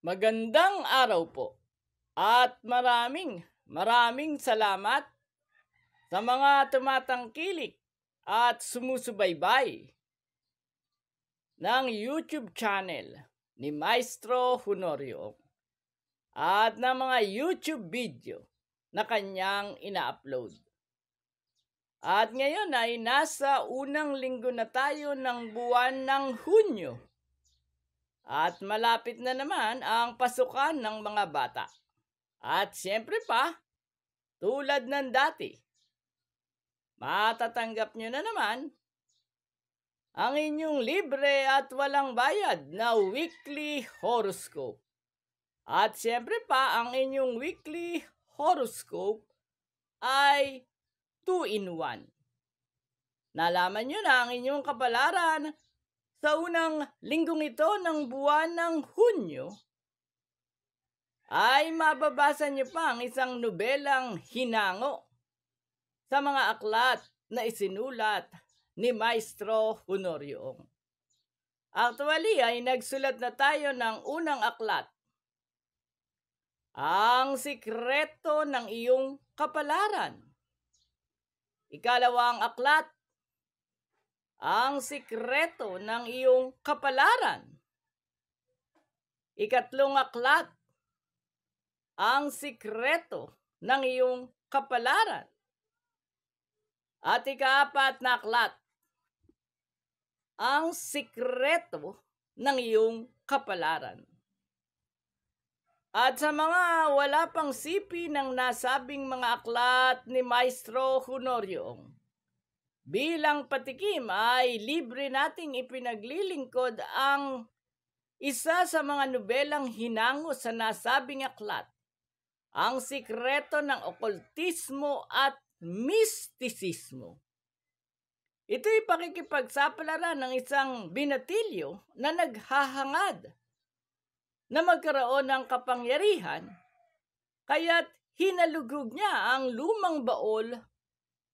Magandang araw po at maraming salamat sa mga tumatangkilik at sumusubaybay ng YouTube channel ni Maestro Honorio at ng mga YouTube video na kanyang ina-upload. At ngayon ay nasa unang linggo na tayo ng buwan ng Hunyo. At malapit na naman ang pasukan ng mga bata. At siyempre pa, tulad ng dati, matatanggap nyo na naman ang inyong libre at walang bayad na weekly horoscope. At siyempre pa, ang inyong weekly horoscope ay 2-in-1. Nalaman nyo na ang inyong kapalaran sa unang linggong ito ng buwan ng Hunyo, ay mababasa niyo pa ang isang nobelang hinango sa mga aklat na isinulat ni Maestro Honorio. Actually, ay nagsulat na tayo ng unang aklat, Ang Sikreto ng Iyong Kapalaran. Ikalawang aklat, Ang Sikreto ng Iyong Kapalaran. Ikatlong aklat, Ang Sikreto ng Iyong Kapalaran. At ikaapat na aklat, Ang Sikreto ng Iyong Kapalaran. At sa mga wala pang sipi ng nasabing mga aklat ni Maestro Honorio, bilang patikim ay libre nating ipinaglilingkod ang isa sa mga nobelang hinango sa nasabing aklat, Ang Sikreto ng Okultismo at Mistisismo. Ito'y pakikipagsapalaran ng isang binatilyo na naghahangad na magkaroon ng kapangyarihan, kaya't hinalugog niya ang lumang baol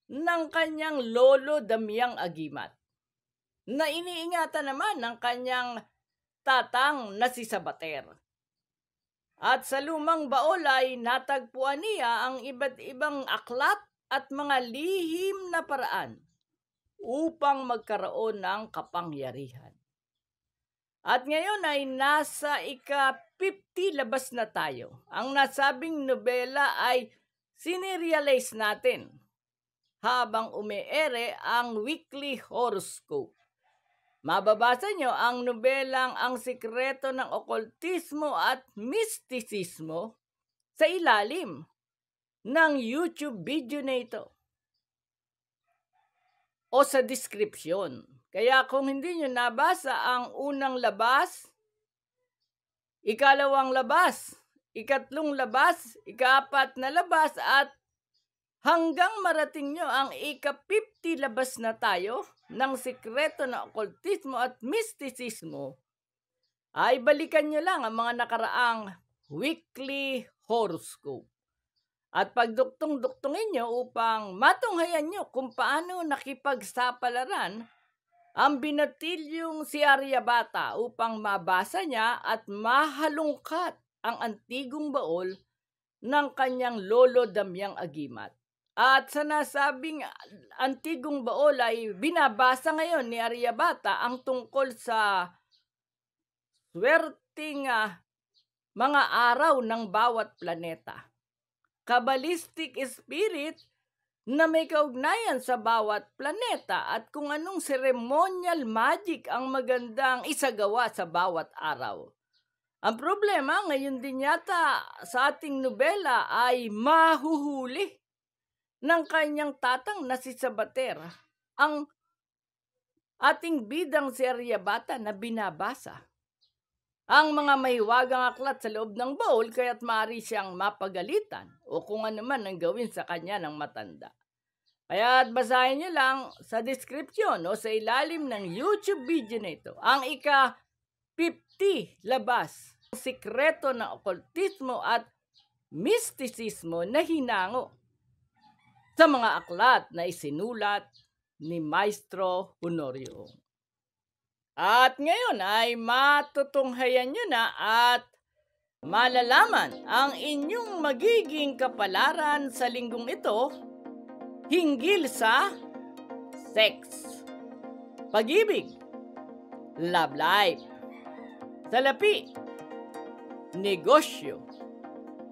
ng kanyang lolo Damiang Agimat, na iniingatan naman ng kanyang tatang na si Sabater. At sa lumang baol ay natagpuan niya ang iba't ibang aklat at mga lihim na paraan upang magkaroon ng kapangyarihan. At ngayon ay nasa ika-50 labas na tayo. Ang nasabing nobela ay sinerealize natin habang umeere ang weekly horoscope. Mababasa nyo ang nobelang Ang Sikreto ng Okultismo at Mistisismo sa ilalim ng YouTube video na ito o sa description. Kaya kung hindi nyo nabasa ang unang labas, ikalawang labas, ikatlong labas, ikaapat na labas, at hanggang marating nyo ang ika-50 labas na tayo ng Sikreto ng Okultismo at Mistisismo, ay balikan nyo lang ang mga nakaraang weekly horoscope. At pagduktong-duktongin nyo upang matunghayan nyo kung paano nakipagsapalaran ang binatilyong si Aryabhata upang mabasa niya at mahalungkat ang antigong baol ng kanyang lolo Damiang Agimat. At sa nasabing antigong baol ay binabasa ngayon ni Aryabhata ang tungkol sa swerteng mga araw ng bawat planeta. Kabbalistic spirit na may kaugnayan sa bawat planeta at kung anong ceremonial magic ang magandang isagawa sa bawat araw. Ang problema ngayon din yata sa ating nobela ay mahuhuli ng kanyang tatang na si Sabater ang ating bidang si Aryabhata na binabasa ang mga mahiwagang aklat sa loob ng baul, kaya't maaari siyang mapagalitan o kung ano man ang gawin sa kanya ng matanda. Kaya't basahin niyo lang sa description o sa ilalim ng YouTube video na ito ang ika-50 labas, Sikreto ng Okultismo at Mistisismo na hinango sa mga aklat na isinulat ni Maestro Honorio. At ngayon ay matutunghayan nyo na at Malalaman ang inyong magiging kapalaran sa linggong ito hinggil sa sex, pag-ibig, love life, salapi, negosyo,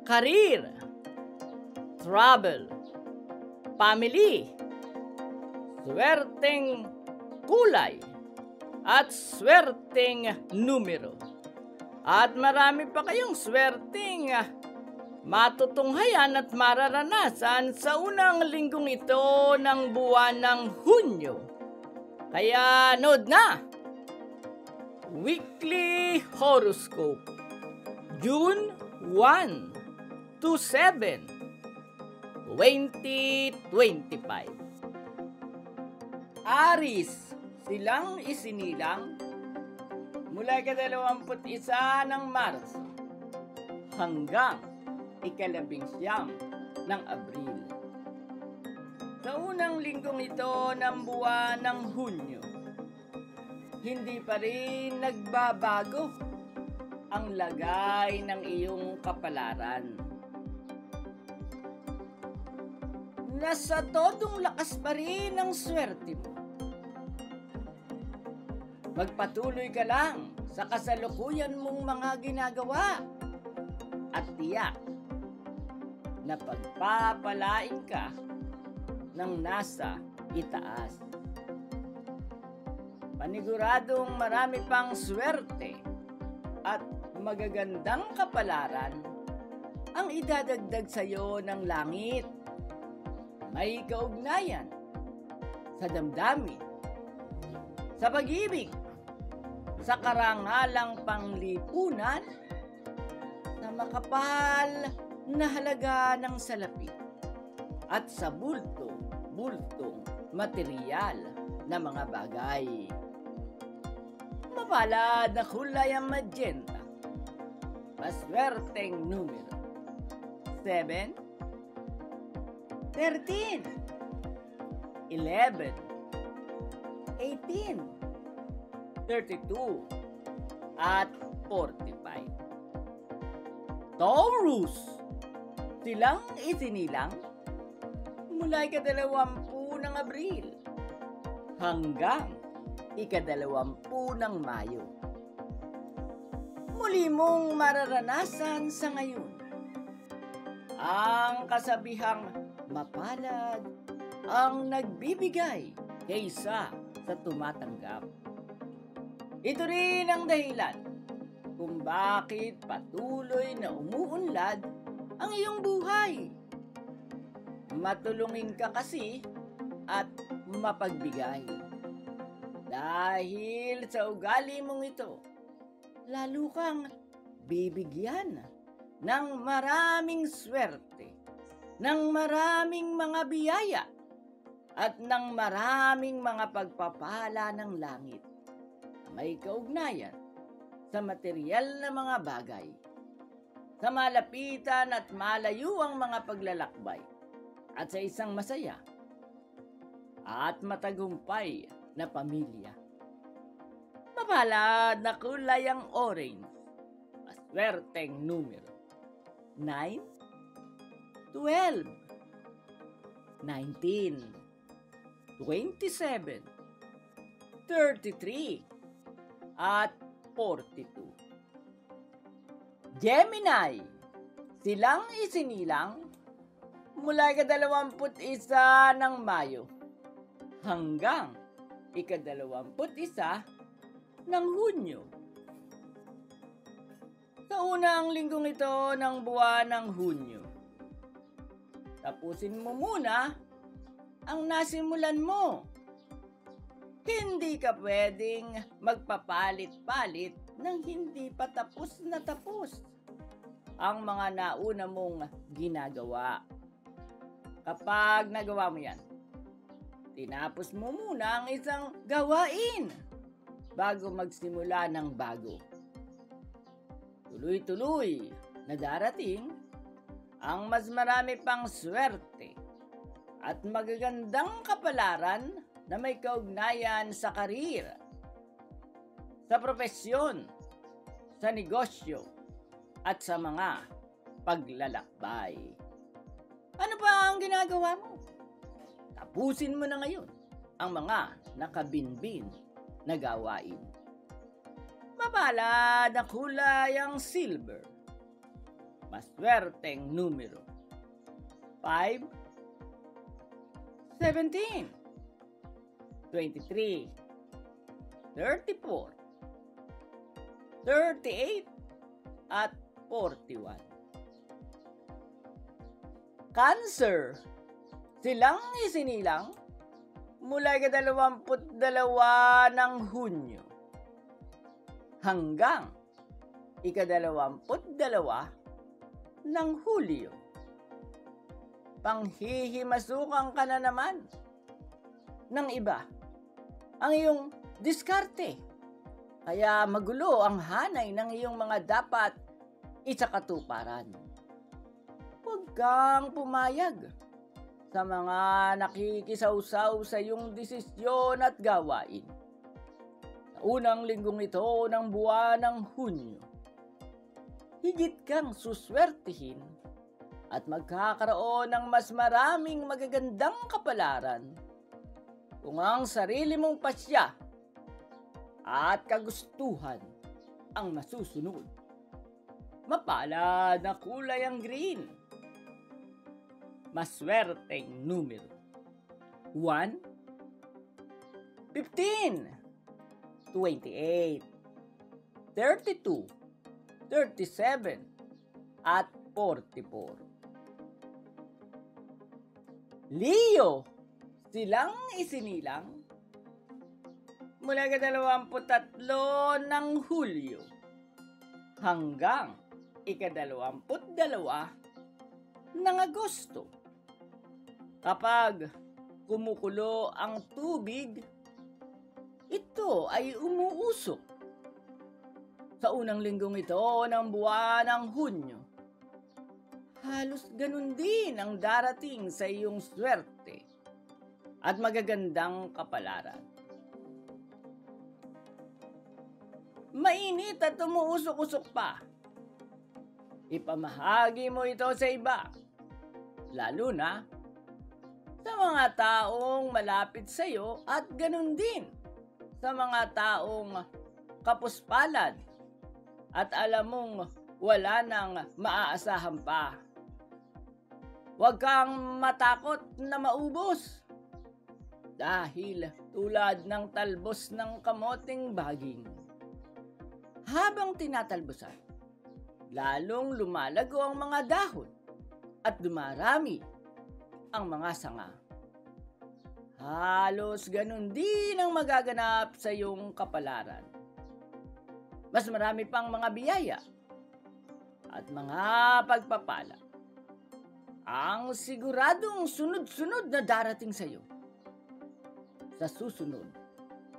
karir, travel, family, swerteng kulay, at swerteng numero. At marami pa kayong swerteng matutunghayan at mararanasan sa unang linggong ito ng buwan ng Hunyo. Kaya nood na! Weekly Horoscope, June 1 to 7, 2025. Aris, silang isinilang mula ika-21 ng Marso hanggang ika-19 ng Abril. Sa unang linggong ito ng buwan ng Hunyo, hindi pa rin nagbabago ang lagay ng iyong kapalaran. Nasa todong lakas pa rin ang swerte mo. Magpatuloy ka lang sa kasalukuyan mong mga ginagawa at tiyak na pagpapalain ka ng nasa itaas. Paniguradong marami pang swerte at magagandang kapalaran ang idadagdag sa iyo ng langit. May kaugnayan sa damdamin, sa pag-ibig, sa karangalang panglipunan, sa makapal na halaga ng salapi, at sa bultong material na mga bagay. Mapalad na kulay ang magenta, maswerteng numero 7, 13, 11, 18, 32, at 45. Taurus, silang isinilang mula ika-20 ng Abril hanggang ika-20 ng Mayo. Muli mong mararanasan sa ngayon ang kasabihang mapalad ang nagbibigay kaysa sa tumatanggap. Ito rin ang dahilan kung bakit patuloy na umuunlad ang iyong buhay. Matulungin ka kasi at mapagbigay. Dahil sa ugali mong ito, lalo kang bibigyan ng maraming swerte, ng maraming mga biyaya, at ng maraming mga pagpapala ng langit. May kaugnayan sa material na mga bagay, sa malapitan at malayuang mga paglalakbay, at sa isang masaya at matagumpay na pamilya. Mapalad na kulay ang orange, maswerteng numero 9, 12, 19, 27, 33, at 42. Gemini, silang isinilang mula ika-21 ng Mayo hanggang ika-21 ng Hunyo. Sa unang linggong ito ng buwan ng Hunyo, tapusin mo muna ang nasimulan mo. Hindi ka pwedeng magpapalit-palit ng hindi pa tapos na tapos ang mga nauna mong ginagawa. Kapag nagawa mo yan, tinapos mo muna ang isang gawain bago magsimula ng bago. Tuloy-tuloy na darating ang mas marami pang swerte at magagandang kapalaran na may kaugnayan sa karir, sa propesyon, sa negosyo, at sa mga paglalakbay. Ano pa ang ginagawa mo? Tapusin mo na ngayon ang mga nakabinbin na gawain. Mapalad na kulay ang silver. Maswerteng numero. 5, 17, 23, 34, 38, at 41. Cancer, silang isinilang mula ika-22 ng Hunyo hanggang ika-22 ng Hulyo. Panghihimasukan ka na naman ng iba ang iyong diskarte. Kaya magulo ang hanay ng iyong mga dapat isakatuparan. Huwag kang pumayag sa mga nakikisawsaw sa iyong desisyon at gawain. Sa unang linggong ito ng buwan ng Hunyo, higit kang suswertihin at magkakaroon ng mas maraming magagandang kapalaran kung ang sarili mong pasya at kagustuhan ang masusunod. Mapalad na kulay ang green. Maswerteng numero. 1, 15, 28, 32, 37, at 44. Leo, silang isinilang mula ika-23 ng Hulyo hanggang ika-22 ng Agosto. Kapag kumukulo ang tubig, ito ay umuusok. Sa unang linggong ito ng buwan ng Hunyo, halos ganun din ang darating sa iyong swerte at magagandang kapalaran. Mainit at umuusok-usok pa. Ipamahagi mo ito sa iba, lalo na sa mga taong malapit sa iyo at ganun din sa mga taong kapuspalad at alam mong wala nang maaasahan pa. Huwag kang matakot na maubos dahil tulad ng talbos ng kamoting baging. Habang tinatalbosan, lalong lumalago ang mga dahon at dumarami ang mga sanga. Halos ganun din ang magaganap sa iyong kapalaran. Mas marami pang mga biyaya at mga pagpapala ang siguradong sunod-sunod na darating sa iyo sa susunod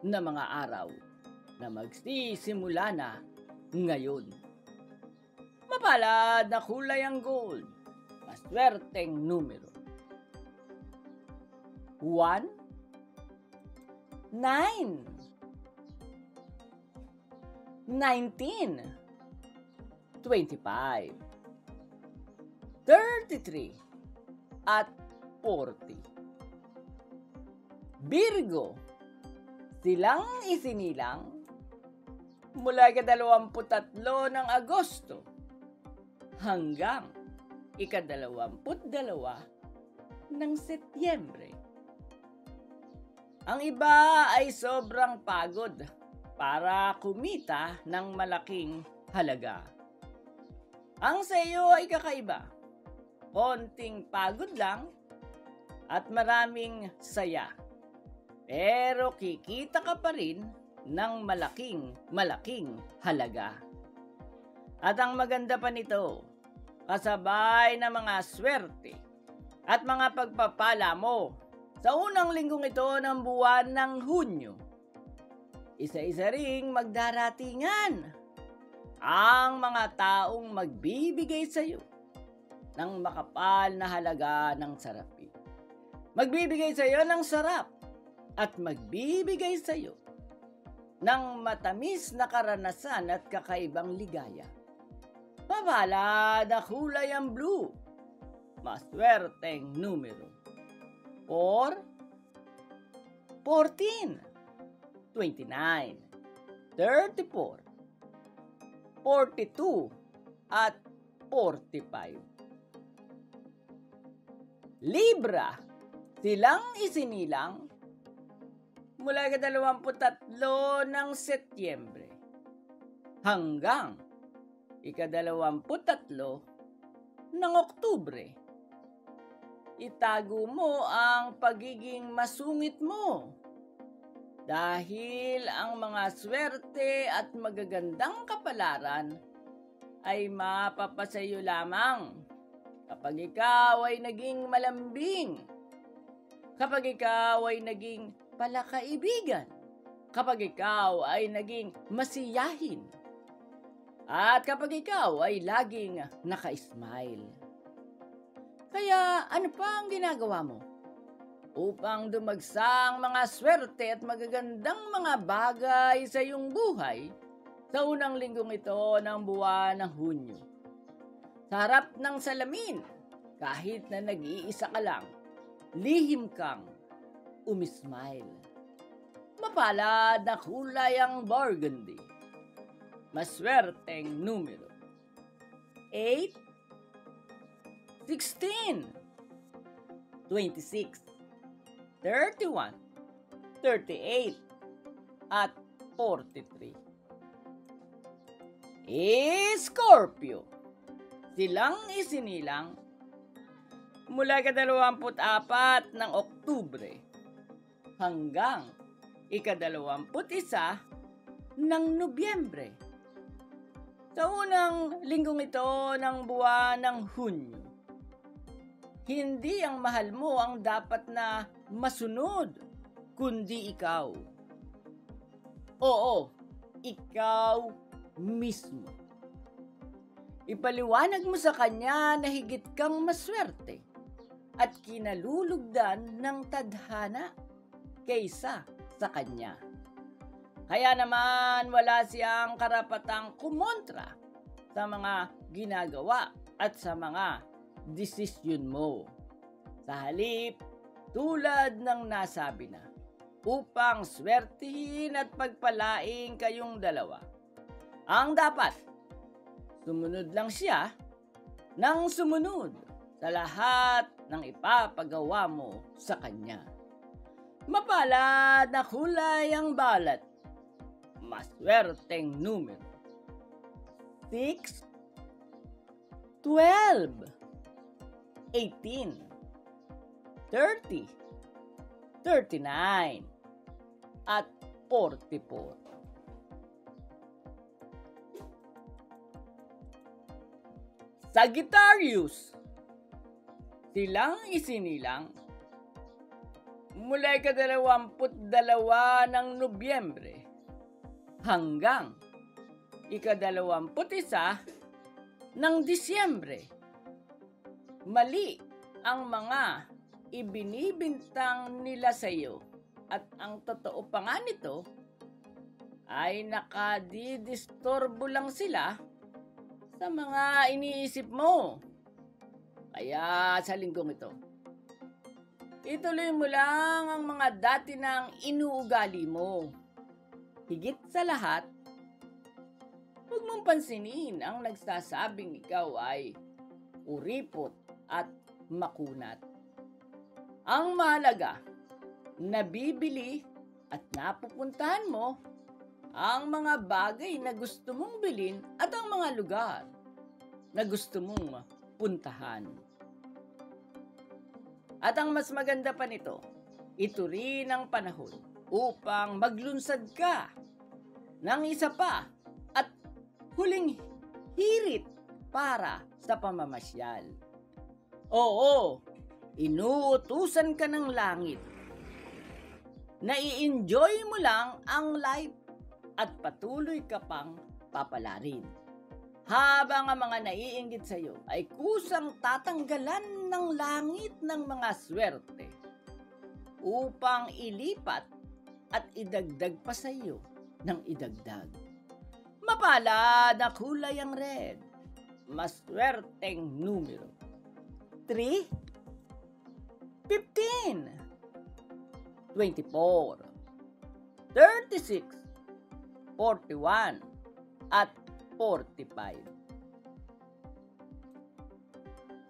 na mga araw na magsisimula na ngayon. Mapalad na kulay ang gold. Maswerteng numero. 1, 9, 19, 25, 33, at 40. Virgo, silang isinilang mula ika-23 ng Agosto hanggang ika-22 ng Setyembre. Ang iba ay sobrang pagod para kumita ng malaking halaga. Ang sa iyo ay kakaiba. Konting pagod lang at maraming saya. Pero kikita ka pa rin ng malaking halaga. At ang maganda pa nito, kasabay ng mga swerte at mga pagpapala mo sa unang linggong ito ng buwan ng Hunyo, isa-isa ring magdaratingan ang mga taong magbibigay sa iyo ng makapal na halaga ng sarapi. Magbibigay sa iyo ng sarap at magbibigay sa iyo ng matamis na karanasan at kakaibang ligaya. Mapalad na kulay ang blue. Maswerteng numero. 4, 14, 29, 34, 42, at 45. Libra, silang isinilang mula ika-23 ng Setyembre hanggang ika-23 ng Oktubre. Itago mo ang pagiging masungit mo dahil ang mga swerte at magagandang kapalaran ay mapapasayo lamang kapag ikaw ay naging malambing, kapag ikaw ay naging palakaibigan, kapag ikaw ay naging masiyahin, at kapag ikaw ay laging naka-smile. Kaya ano pa ang ginagawa mo upang dumagsang mga swerte at magagandang mga bagay sa iyong buhay sa unang linggong ito ng buwan ng Hunyo? Sa harap ng salamin, kahit na nag-iisa ka lang, lihim kang umismile. Mapalad na kulay ang burgundy. Maswerteng numero. 8, 16, 26, 31, 38, at 43. Scorpio, silang isinilang mula ika-24 ng Oktubre hanggang ika-21 ng Nobyembre. Sa unang linggong ito ng buwan ng Hunyo, hindi ang mahal mo ang dapat na masunod, kundi ikaw. Oo, ikaw mismo. Ipaliwanag mo sa kanya na higit kang maswerte at kinalulugdan ng tadhana kaysa sa kanya. Kaya naman wala siyang karapatang kumontra sa mga ginagawa at sa mga desisyon mo. Sa halip, tulad ng nasabi na, upang swertihin at pagpalaing kayong dalawa, ang dapat, sumunod lang siya ng sumunod sa lahat ng ipapagawa mo sa kanya. Mapalad na kulay ang balat. Maswerteng numero. 6, 12, 18, 30, 39, at 44. Sagittarius, silang isinilang mula ika-22 ng Nobyembre hanggang ika-21 ng Disyembre. Mali ang mga ibinibintang nila sa iyo at ang totoo pa nga nito ay nakadidisturbo lang sila sa mga iniisip mo. Kaya sa linggong ito, ituloy mo lang ang mga dati nang inuugali mo. Higit sa lahat, huwag mong pansinin ang nagsasabing ikaw ay uripot at makunat. Ang mahalaga, nabibili at napupuntahan mo ang mga bagay na gusto mong bilhin at ang mga lugar na gusto mong puntahan. At ang mas maganda pa nito, ito rin ang panahon upang maglunsad ka ng isa pa at huling hirit para sa pamamasyal. Oo, inuutusan ka ng langit. Nai-enjoy mo lang ang life at patuloy ka pang papalarin. Habang ang mga naiinggit sa iyo ay kusang tatanggalan ng langit ng mga swerte upang ilipat at idagdag pa sa iyo ng idagdag. Mapalad na kulay ang red. maswerteng numero. 3, 15, 24, 36, 41, at 45.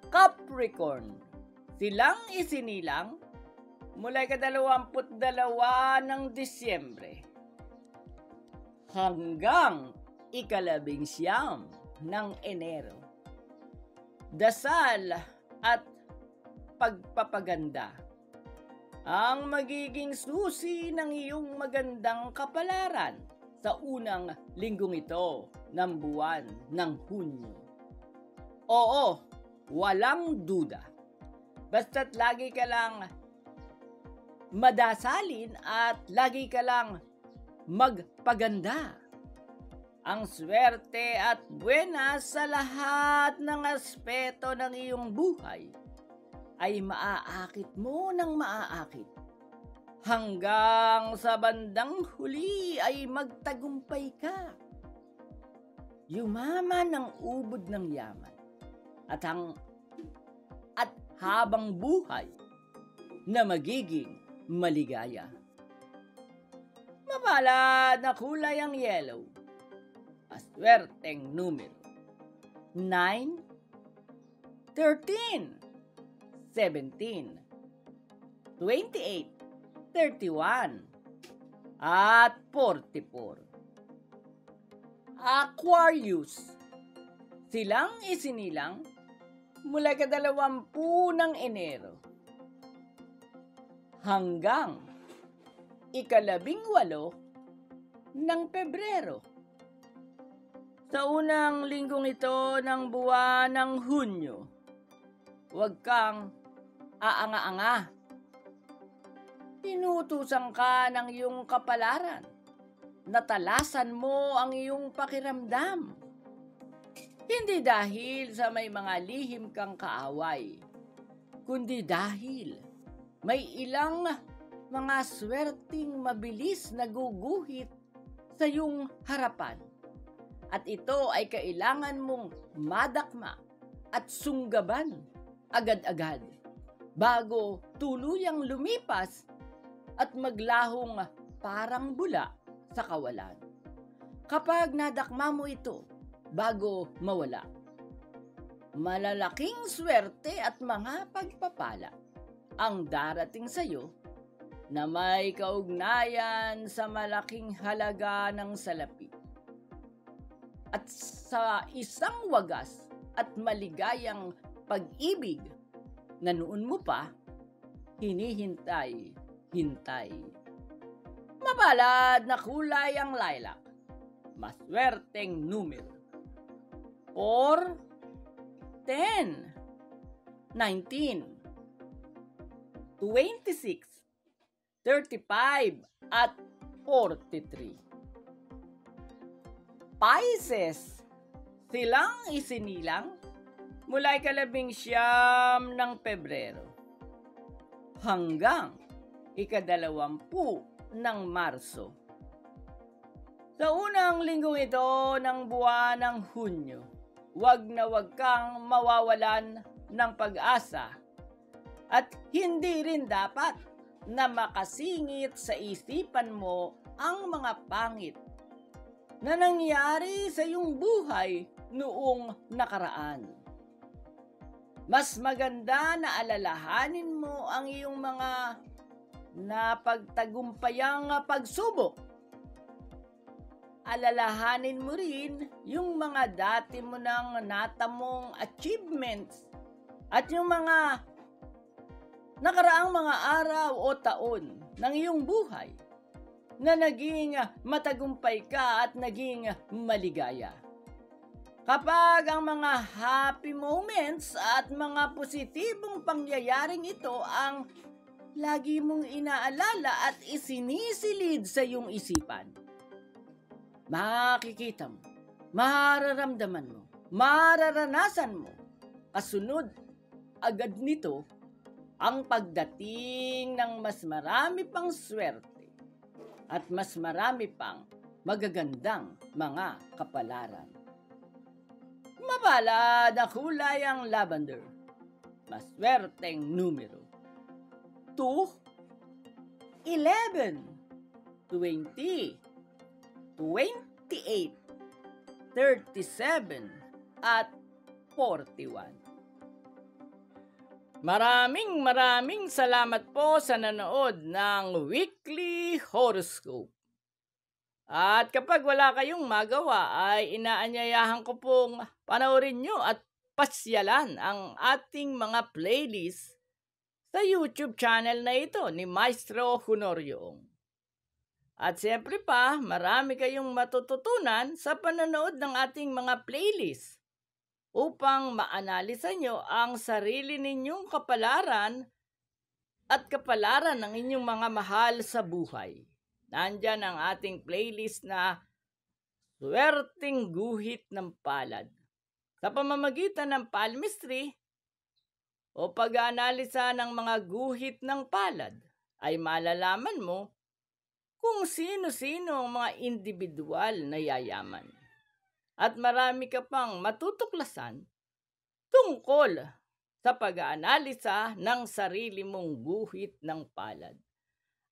Capricorn, silang isinilang mula ika-22 ng Disyembre hanggang ika-19 ng Enero. Dasal at pagpapaganda ang magiging susi ng iyong magandang kapalaran sa unang linggong ito ng buwan ng Hunyo. Oo, walang duda. Basta't lagi ka lang madasalin at lagi ka lang magpaganda. Ang swerte at buenas sa lahat ng aspeto ng iyong buhay ay maaakit mo ng maaakit. Hanggang sa bandang huli ay magtagumpay ka. Yumaman ang ubod ng yaman at habang buhay na magiging maligaya. Mapalad na kulay ang yellow. Maswerteng numero. 9, 13, 17, 28, 31, at 44. Aquarius, silang isinilang mula ika-20 ng Enero hanggang ika-18 ng Pebrero. Sa unang linggong ito ng buwan ng Hunyo, huwag kang aanga-anga. Tinutusan ka ng iyong kapalaran. Natalasan mo ang iyong pakiramdam. Hindi dahil sa may mga lihim kang kaaway, kundi dahil may ilang mga swerting mabilis na guguhit sa iyong harapan. At ito ay kailangan mong madakma at sunggaban agad-agad bago tuluyang lumipas at maglahong parang bula sa kawalan. Kapag nadakma mo ito bago mawala, malalaking swerte at mga pagpapala ang darating sa iyo na may kaugnayan sa malaking halaga ng salapi. At sa isang wagas at maligayang pag-ibig na noon mo pa hinihintay. Mapalad na kulay ang lilac. Maswerteng numero. 4, 10, 19, 26, 35, at 43. Pisces, silang isinilang mula ika-19 ng Pebrero hanggang ika-20 ng Marso. Sa unang linggong ito ng buwan ng Hunyo, wag na wag kang mawawalan ng pag-asa at hindi rin dapat na makasingit sa isipan mo ang mga pangit na nangyari sa iyong buhay noong nakaraan. Mas maganda na alalahanin mo ang iyong mga napagtagumpayang pagsubok. Alalahanin mo rin yung mga dati mo nang natamong achievements at yung mga nakaraang mga araw o taon ng iyong buhay na naging matagumpay ka at naging maligaya. Kapag ang mga happy moments at mga positibong pangyayaring ito ang lagi mong inaalala at isinisilid sa iyong isipan, makikita mo, mararamdaman mo, mararanasan mo, kasunod agad nito ang pagdating ng mas marami pang swerte at mas marami pang magagandang mga kapalaran. Mapalad na kulay ang lavender. Maswerteng numero. 2, 11, 20, 28, 37, at 41. Maraming salamat po sa nanood ng Weekly Horoscope. At kapag wala kayong magawa ay inaanyayahan ko pong panoorin nyo at pasyalan ang ating mga playlist sa YouTube channel na ito ni Maestro Honorio. At siyempre pa, marami kayong matututunan sa panonood ng ating mga playlist upang maanalisa nyo ang sarili ninyong kapalaran at kapalaran ng inyong mga mahal sa buhay. Nandyan ang ating playlist na Swerteng Guhit ng Palad. Sa pamamagitan ng palmistry o pag-aanalisa ng mga guhit ng palad, ay malalaman mo kung sino-sino ang mga individual na yayaman. At marami ka pang matutuklasan tungkol sa pag-aanalisa ng sarili mong guhit ng palad.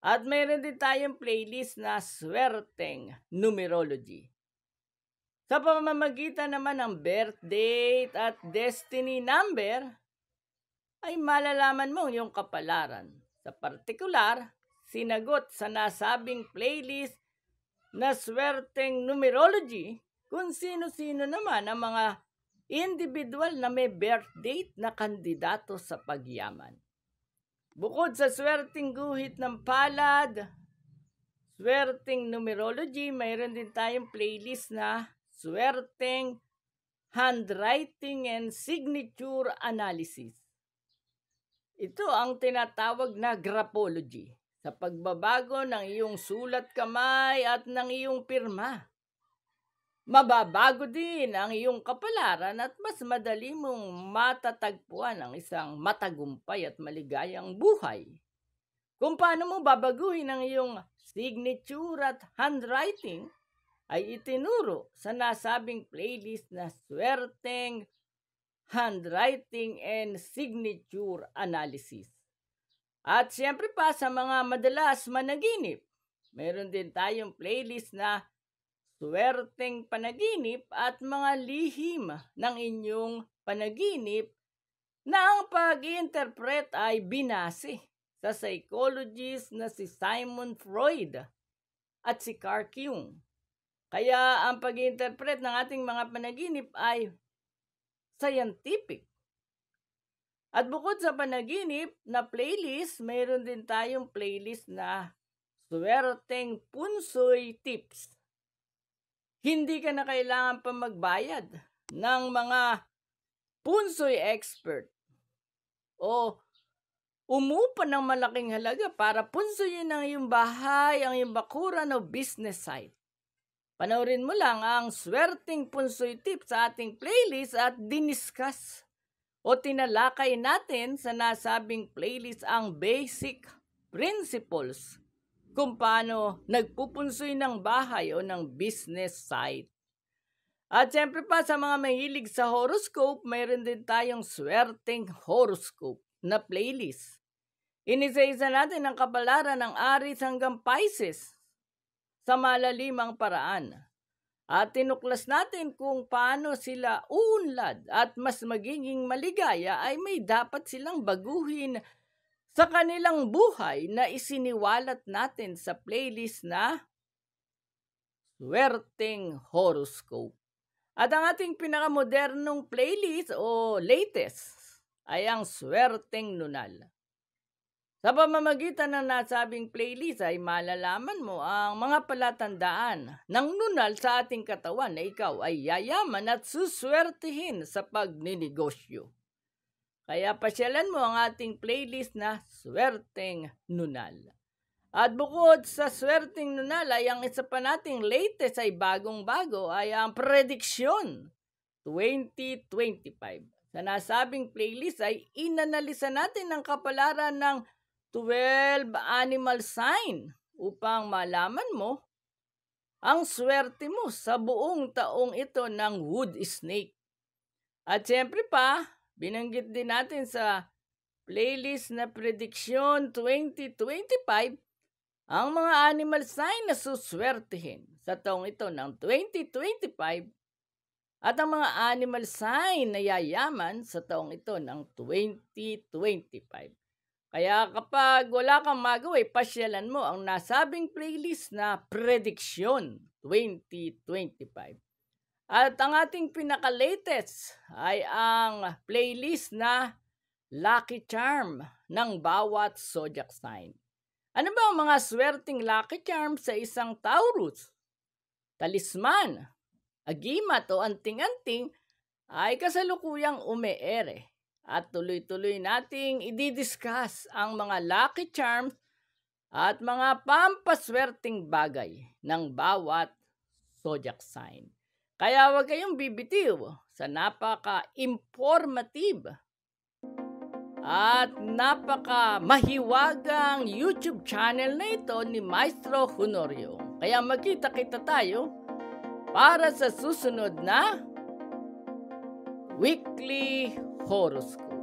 At mayroon din tayong playlist na Swerteng Numerology. Sa pamamagitan naman ng birth date at destiny number, ay malalaman mo yung kapalaran. Sa partikular, sinagot sa nasabing playlist na Swerteng Numerology kung sino-sino naman ang mga individual na may birth date na kandidato sa pagyaman. Bukod sa swerteng guhit ng palad, swerteng numerology, mayroon din tayong playlist na swerteng handwriting and signature analysis. Ito ang tinatawag na graphology, sa pagbabago ng iyong sulat kamay at ng iyong pirma. Mababago din ang iyong kapalaran at mas madali mong matatagpuan ang isang matagumpay at maligayang buhay. Kung paano mo babaguhin ang iyong signature at handwriting ay itinuro sa nasabing playlist na Swerteng Handwriting and Signature Analysis. At siyempre pa sa mga madalas managinip, meron din tayong playlist na Swerteng Panaginip at mga lihim ng inyong panaginip na ang pag-interpret ay binase sa psychologist na si Sigmund Freud at si Carl Jung. Kaya ang pag-interpret ng ating mga panaginip ay scientific. At bukod sa panaginip na playlist, mayroon din tayong playlist na Swerteng Punsoy Tips. Hindi ka na kailangan pa magbayad ng mga punsoy expert o umupa ng malaking halaga para punsoyin ang iyong bahay, ang iyong bakuran o business site. Panoorin mo lang ang Swerteng Punsoy Tips sa ating playlist at diniscuss o tinalakay natin sa nasabing playlist ang basic principles kung paano nagpupunsoy ng bahay o ng business site. At siyempre pa sa mga mahilig sa horoscope, mayroon din tayong Swerteng Horoscope na playlist. Inisa-isa natin ang kapalaran ng Aries hanggang Pisces sa malalimang paraan. At tinuklas natin kung paano sila uunlad at mas magiging maligaya ay may dapat silang baguhin sa kanilang buhay na isiniwalat natin sa playlist na Swerteng Horoscope. At ang ating pinakamodernong playlist o latest ay ang Swerteng Nunal. Sa pamamagitan ng nasabing playlist ay malalaman mo ang mga palatandaan ng nunal sa ating katawan na ikaw ay yayaman at suswertihin sa pagninegosyo. Kaya pasyalan mo ang ating playlist na Swerteng Nunal. At bukod sa Swerteng Nunal ay ang isa pa nating latest ay bagong-bago ay ang Prediksyon 2025. Sa nasabing playlist ay inanalisa natin ang kapalaran ng 12 animal sign upang malaman mo ang swerte mo sa buong taong ito ng wood snake. At siyempre pa, binanggit din natin sa playlist na Prediksyon 2025 ang mga animal sign na suswertihin sa taong ito ng 2025 at ang mga animal sign na yayaman sa taong ito ng 2025. Kaya kapag wala kang magawa, pasyalan mo ang nasabing playlist na Prediksyon 2025. At ang ating pinaka-latest ay ang playlist na Lucky Charm ng bawat zodiac sign. Ano ba ang mga swerteng lucky charm sa isang Taurus? Talisman, agimat o anting-anting ay kasalukuyang umeere. At tuloy-tuloy nating i-discuss ang mga lucky charms at mga pampaswerteng bagay ng bawat zodiac sign. Kaya huwag kayong bibitiw sa napaka-informative at napaka-mahiwagang YouTube channel na ito ni Maestro Honorio. Kaya magkita-kita tayo para sa susunod na Weekly Horoscope.